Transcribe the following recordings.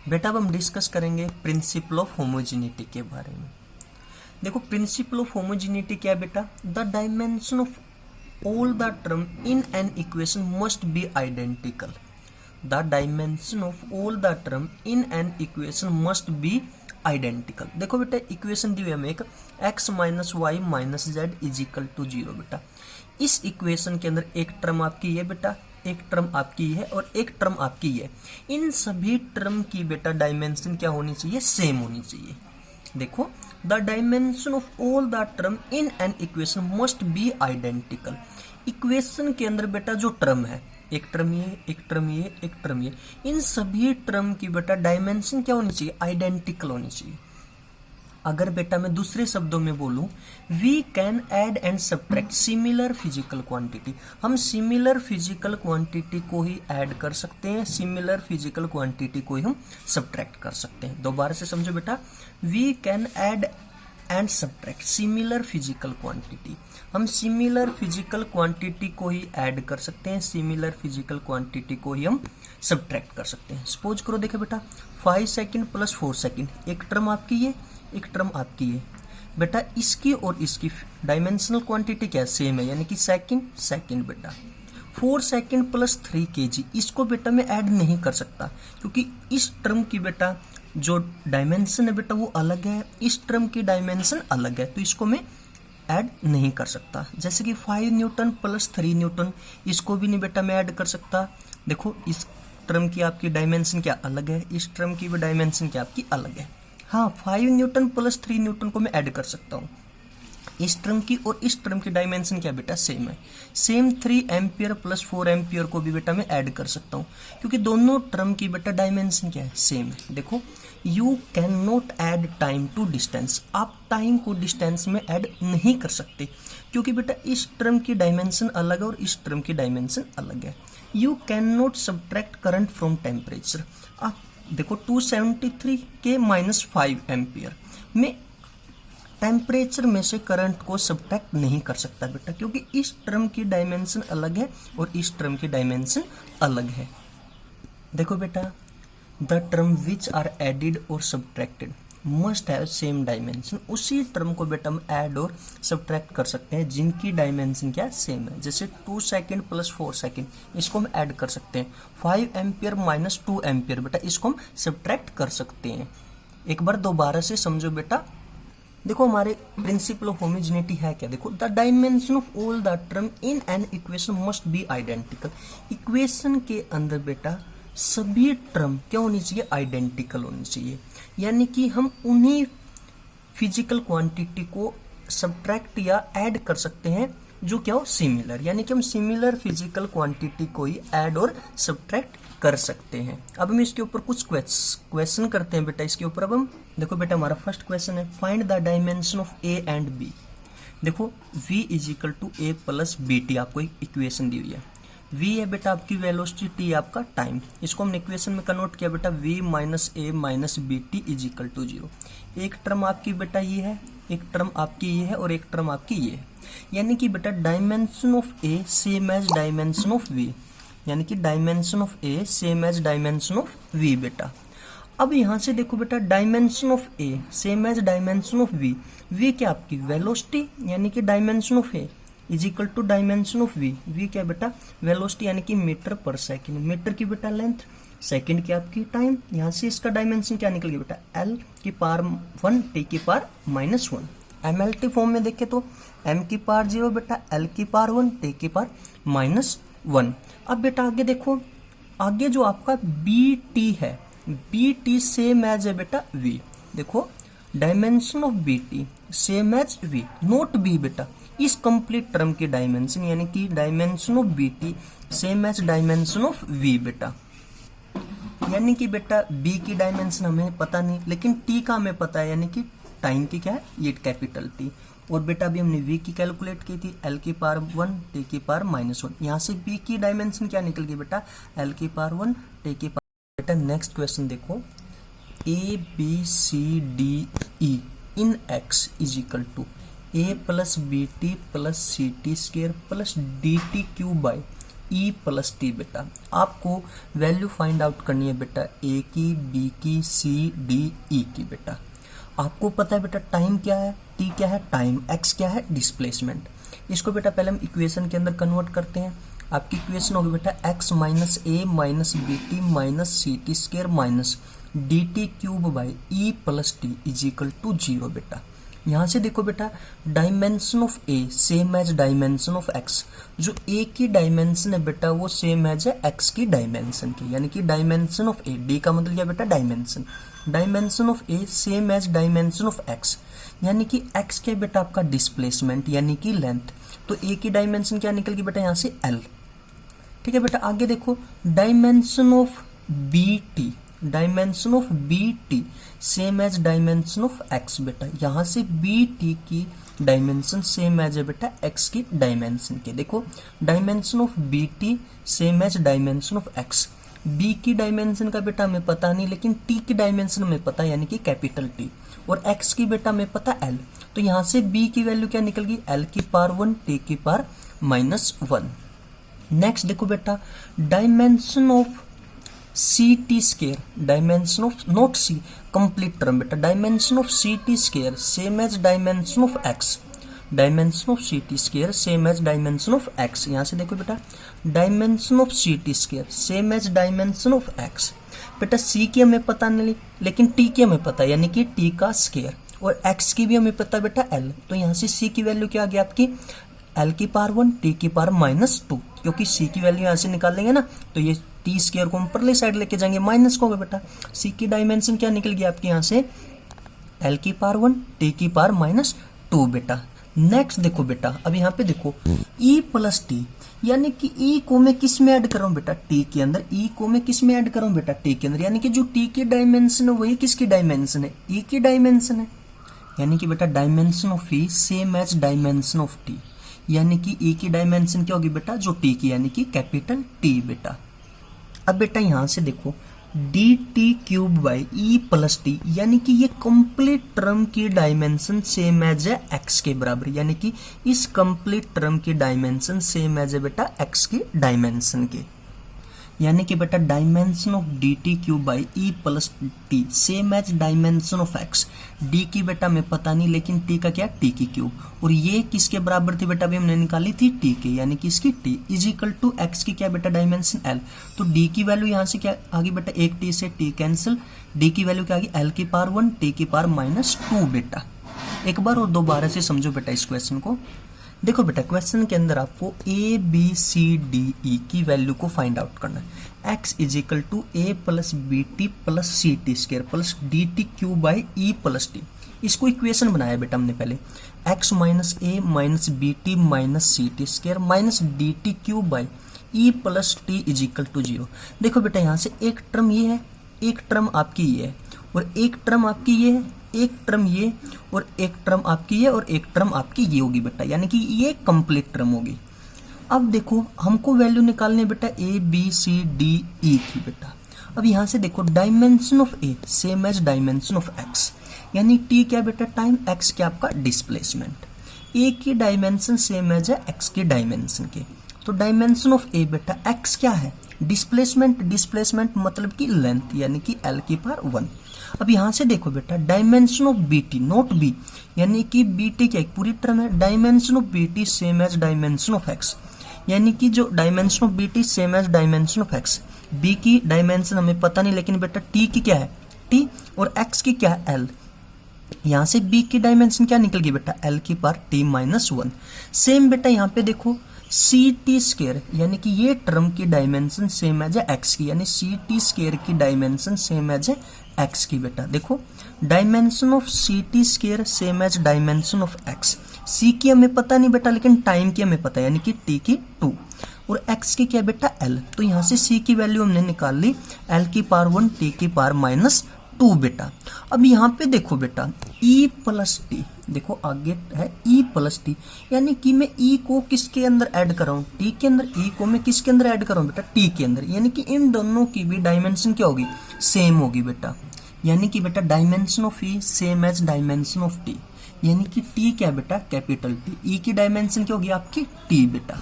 बेटा अब हम डिस्कस करेंगे प्रिंसिपल ऑफ होमोजेनिटी के बारे में। देखो प्रिंसिपल ऑफ होमोजेनिटी क्या है बेटा, the dimension of all the term in an equation must be identical. The dimension of all the term in an equation must be identical. देखो बेटा इक्वेशन दी हुई हमें एक x minus Y minus Z is equal to 0 बेटा। इस equation के अंदर एक टर्म आपकी है बेटा, एक टर्म आपकी है और एक टर्म आपकी है। इन सभी टर्म की बेटा डायमेंशन क्या होनी चाहिए, सेम होनी चाहिए। देखो the dimension of all the term in an equation must be identical. Equation के अंदर बेटा जो टर्म है, एक टर्म ये, एक टर्म ये, एक टर्म ये, इन सभी टर्म की बेटा डायमेंशन क्या होनी चाहिए, आइडेंटिकल होनी चाहिए। अगर बेटा मैं दूसरे शब्दों में बोलूं, we can add and subtract similar physical quantity. हम सिमिलर फिजिकल क्वांटिटी को ही ऐड कर सकते हैं, सिमिलर फिजिकल क्वांटिटी को ही हम सब्ट्रैक्ट कर सकते हैं। दोबारा से समझो बेटा, we can add and subtract similar physical quantity. हम सिमिलर फिजिकल क्वांटिटी को ही ऐड कर सकते हैं, सिमिलर फिजिकल क्वांटिटी को ही हम सब्ट्रैक्ट कर सकते हैं। सपोज करो देखो बेटा 5 सेकंड प्लस 4 सेकंड, एक टर्म आपकी है, एक टर्म आपकी है बेटा। इसकी और इसकी डायमेंशनल क्वांटिटी क्या सेम है, यानी कि सेकंड सेकंड बेटा। 4 सेकंड प्लस 3 kg, इसको बेटा मैं ऐड नहीं कर सकता क्योंकि इस टर्म की बेटा जो डायमेंशन है बेटा वो अलग है, इस टर्म की डायमेंशन अलग है, तो इसको मैं ऐड नहीं कर सकता। जैसे कि 5 न्यूटन प्लस 3 न्यूटन, इसको भी नहीं बेटा मैं ऐड कर सकता। देखो इस टर्म की आपकी डायमेंशन क्या अलग है, इस टर्म की भी डायमेंशन क्या आपकी अलग है। हाँ 5 न्यूटन प्लस 3 न्यूटन को मैं ऐड कर सकता हूँ। इस टर्म की और इस टर्म की डायमेंशन क्या बेटा सेम है। सेम 3 एम्पियर प्लस 4 एम्पियर को भी बेटा मैं ऐड कर सकता हूँ क्योंकि दोनों टर्म की बेटा डायमेंशन क्या है, सेम है। देखो you can not add time to distance, आप टाइम को डिस्टेंस में ऐड नहीं कर सकते क्योंकि बेटा इस टर्म की डायमेंशन अलग है और इस टर्म की डायमेंशन अलग है। You can not subtract current from temperature. आप देखो 273 के माइनस 5 एम्पियर में टेम्परेचर में से करंट को सब्ट्रैक्ट नहीं कर सकता बेटा क्योंकि इस टर्म की डायमेंशन अलग है और इस टर्म की डायमेंशन अलग है। देखो बेटा the term which are added और subtracted must have same dimension. उसी टर्म को बेटा हम ऐड और सब्ट्रैक्ट कर सकते हैं जिनकी डायमेंशन क्या सेम है। जैसे 2 सेकंड प्लस 4 सेकंड, इसको हम ऐड कर सकते हैं। 5 एम्पियर माइनस 2 एम्पियर बेटा, इसको हम सब्ट्रैक्ट कर सकते हैं। एक बार दोबारा से समझो बेटा, देखो हमारे प्रिंसिपल ऑफ होमोजेनिटी है क्या, देखो the dimension of all the term in an equation must be identical. Equation के अंदर बेटा सभी टर्म क्या होनी चाहिए, आइडेंटिकल होनी चाहिए, यानी कि हम उन्हीं फिजिकल क्वांटिटी को सब्ट्रैक्ट या ऐड कर सकते हैं जो क्या हो सिमिलर, यानी कि हम सिमिलर फिजिकल क्वांटिटी को ही ऐड और सब्ट्रैक्ट कर सकते हैं। अब हम इसके ऊपर कुछ क्वेश्चन करते हैं बेटा। इसके ऊपर अब हम देखो बेटा हमारा फर्स्ट क्वेश्चन है, find the dimension of A and B. देखो v is equal to A plus B T, आपको एक इक्वेशन दी हुई है। v है बेटा आपकी वेलोसिटी, t आपका टाइम। इसको हमने इक्वेशन में कन्वर्ट किया बेटा, v minus A minus B T is equal to 0। एक टर्म आपकी बेटा ये है, एक टर्म आपकी ये है और एक टर्म आपकी ये है, यानी कि बेटा dimension of A same as dimension of v, यानी कि dimension of A same as dimension of v बेटा। अब यहां से देखो बेटा dimension of A same as dimension of v, v क्या आपकी वेलोसिटी यानी कि dimension of A is equal to dimension of v। v क्या बेटा वेलोसिटी यानी कि मीटर पर सेकंड, मीटर की बेटा लेंथ, सेकंड की आपकी टाइम। यहाँ से इसका डायमेंशन क्या निकल गया बेटा l की पावर 1 t की पावर माइनस 1। MLT फॉर्म में देखे तो m की पावर 0 बेटा, l की पावर 1, t की पावर माइनस 1। अब बेटा आगे देखो, आगे जो आपका bt है, bt सेम एज है बेटा v। देखो dimension of bt same as v, note b बेटा। इस कंप्लीट टर्म की डायमेंशन यानी कि dimension of bt same as dimension of v बेटा, यानी कि बेटा b की डायमेंशन हमें पता नहीं लेकिन t का हमें पता है, यानी कि टाइम की क्या है ये कैपिटल T। और बेटा अभी हमने v की कैलकुलेट की थी, l की पावर 1 t की पावर माइनस 1। यहाँ से b की डायमेंशन क्या निकल गई बेटा, l की पावर 1 t की पावर। बेटा नेक्स्ट क्वेश्चन देखो, a b c d e in x is equal to a plus B T plus C T square plus D T cube by E plus T बेटा। आपको value find out करनी है बेटा ए की, B की, सी, D, ई की बेटा। आपको पता है बेटा टाइम क्या है, टी क्या है टाइम, एक्स क्या है डिस्प्लेसमेंट। इसको बेटा पहले हम इक्वेशन के अंदर कन्वर्ट करते हैं। आपकी इक्वेशन होगी बेटा X minus A minus B T minus C T square minus D T cube by E plus T is equal to 0 बेटा। यहाँ से देखो बेटा dimension of A same as dimension of X. जो ए की dimension है बेटा वो सेम एज है एक्स की डायमेंशन की, यानी कि डायमेंशन ऑफ ए, डी का मतलब क्या बेटा dimension, dimension of A same as dimension of X, यानी कि एक्स क्या बेटा आपका डिस्प्लेसमेंट यानी कि लेंथ। तो ए की डायमेंशन क्या निकल गई बेटा यहाँ से एल। ठीक है बेटा, आगे देखो dimension of B T, dimension of B T same as dimension of x बेटा। यहाँ से बी टी की डायमेंशन सेम एज है बेटा एक्स की डायमेंशन के। देखो dimension of B T same as dimension of X. B की डायमेंशन का बेटा हमें पता नहीं, लेकिन टी की डायमेंशन हमें पता यानी कि कैपिटल टी, और एक्स की बेटा हमें पता एल। तो यहाँ से बी की वैल्यू क्या निकल गई एल की पावर 1 टी की पावर -1। नेक्स्ट देखो बेटा dimension of C T square, dimension of not C complete term बेटा, dimension of C T square same as dimension of x, dimension of C T square same as dimension of x. यहाँ से देखो बेटा dimension of C T square same as dimension of x. बेटा C की हमें पता नहीं लेकिन टी की हमें पता यानी कि टी का स्केयर, और एक्स की भी हमें पता बेटा एल। तो यहाँ से सी की वैल्यू क्या आ गई आपकी एल की पावर 1 टी की पावर -2, क्योंकि सी की वैल्यू यहाँ से निकाल लेंगे ना तो ये टी स्केयर को हम परले साइड लेके जाएंगे माइनस को होगा बेटा। सी की डायमेंशन क्या निकल गई आपकी यहाँ से एल की पावर 1 टी की पावर -2 बेटा। नेक्स्ट देखो बेटा अब यहाँ पे देखो ई प्लस टी, यानी कि ई को मैं किस में ऐड कर रहा हूँ बेटा टी के अंदर, ई को मैं किस में ऐड कर रहा हूँ बेटा टी के अंदर, यानी कि जो टी की डायमेंशन है वही किसकी डायमेंशन है ई की डायमेंशन है, यानी कि बेटा dimension of E same as dimension of T, यानी कि ई की डायमेंशन क्या होगी बेटा जो टी की यानी कि कैपिटल टी बेटा। अब बेटा यहां से देखो D T cube by E plus T, यानी कि ये कंप्लीट टर्म की डायमेंशन सेम एज है एक्स के बराबर, यानी कि इस कंप्लीट टर्म की डायमेंशन सेम एज है बेटा एक्स की डायमेंशन के, यानी कि बेटा dimension of D T cube by E plus T same as dimension of X. D की बेटा हमें पता नहीं लेकिन टी का क्या टी की क्यूब, और ये किसके बराबर थी बेटा अभी हमने निकाली थी टी के, यानी कि इसकी T is equal to X की क्या बेटा डायमेंशन एल। तो डी की वैल्यू यहाँ से क्या आ गई बेटा एक टी से टी कैंसिल, डी की वैल्यू क्या आ गई एल की पावर 1 टी की पावर -2 बेटा। एक बार और दोबारा से समझो बेटा इस क्वेश्चन को। देखो बेटा क्वेश्चन के अंदर आपको A B C D E की वैल्यू को फाइंड आउट करना है। X is equal to A plus B T plus C T square plus D T cube by E plus T. इसको इक्वेशन बनाया बेटा हमने पहले X minus A minus B T minus C T square minus D T cube by E plus T is equal to 0। देखो बेटा यहाँ से एक टर्म ये है, एक टर्म आपकी ये है, और एक टर्म आपकी ये है, एक टर्म ये, और एक टर्म आपकी ये, और एक टर्म आपकी ये होगी बेटा, यानी कि ये कंप्लीट टर्म होगी। अब देखो हमको वैल्यू निकालनी है बेटा A B C D E की बेटा। अब यहाँ से देखो dimension of A same as dimension of X, यानी टी क्या बेटा टाइम, एक्स क्या आपका डिस्प्लेसमेंट। ए की डायमेंशन सेम एज है एक्स की डायमेंशन के, तो डायमेंशन ऑफ ए बेटा एक्स क्या है डिस्प्लेसमेंट, डिस्प्लेसमेंट मतलब कि लेंथ, यानी कि एल की पावर 1। अब यहाँ से देखो बेटा dimension of B T not B, यानी कि बी टी क्या एक पूरी टर्म है, dimension of B T same as dimension of X, यानी कि जो dimension of B T same as dimension of X. B की डायमेंशन हमें पता नहीं लेकिन बेटा टी की क्या है टी, और एक्स की क्या है एल। यहाँ से बी की डायमेंशन क्या निकल गई बेटा एल की पावर टी -1। सेम बेटा यहाँ पे देखो सी टी स्केयर, यानी कि ये टर्म की डायमेंशन सेम एज है एक्स की, यानी सी टी स्केयर की डायमेंशन सेम एज है एक्स की बेटा। देखो dimension of C T square same as dimension of x. C की हमें पता नहीं बेटा लेकिन टाइम की हमें पता है, यानी कि टी की 2, और एक्स की क्या बेटा एल। तो यहाँ से सी की वैल्यू हमने निकाल ली एल की पावर 1 टी की पावर -2 बेटा। अब यहाँ पे देखो बेटा ई प्लस टी, देखो आगे है ई प्लस टी, यानी कि मैं ई को किसके अंदर ऐड कर रहा हूँ टी के अंदर, ई को मैं किसके अंदर ऐड कर रहा हूँ बेटा टी के अंदर, यानी कि इन दोनों की भी डायमेंशन क्या होगी सेम होगी बेटा, यानी कि बेटा dimension of E same as dimension of T, यानी कि टी क्या बेटा कैपिटल टी, ई की डायमेंशन क्या होगी आपकी टी बेटा।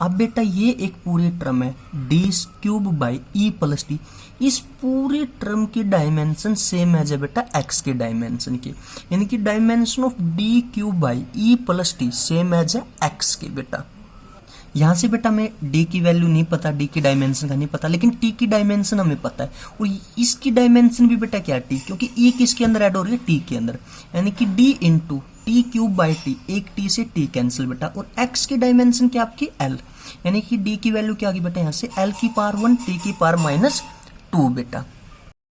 अब बेटा ये एक पूरी टर्म है D cube by E plus T, इस पूरी टर्म की डायमेंशन सेम है जब बेटा एक्स के डायमेंशन की, यानी कि dimension of D cube by E plus T same as है एक्स के बेटा। यहाँ से बेटा हमें d की वैल्यू नहीं पता, d की डायमेंशन का नहीं पता, लेकिन t की डायमेंशन हमें पता है, और इसकी डायमेंशन भी बेटा क्या t, क्योंकि e किसके अंदर ऐड हो रही है t के अंदर, यानी कि d into T cube by T, एक t से t कैंसिल बेटा, और x की डायमेंशन क्या आपकी l, यानी कि d की वैल्यू क्या आ गई बेटा यहाँ से l की पावर 1 t की पावर -2 बेटा।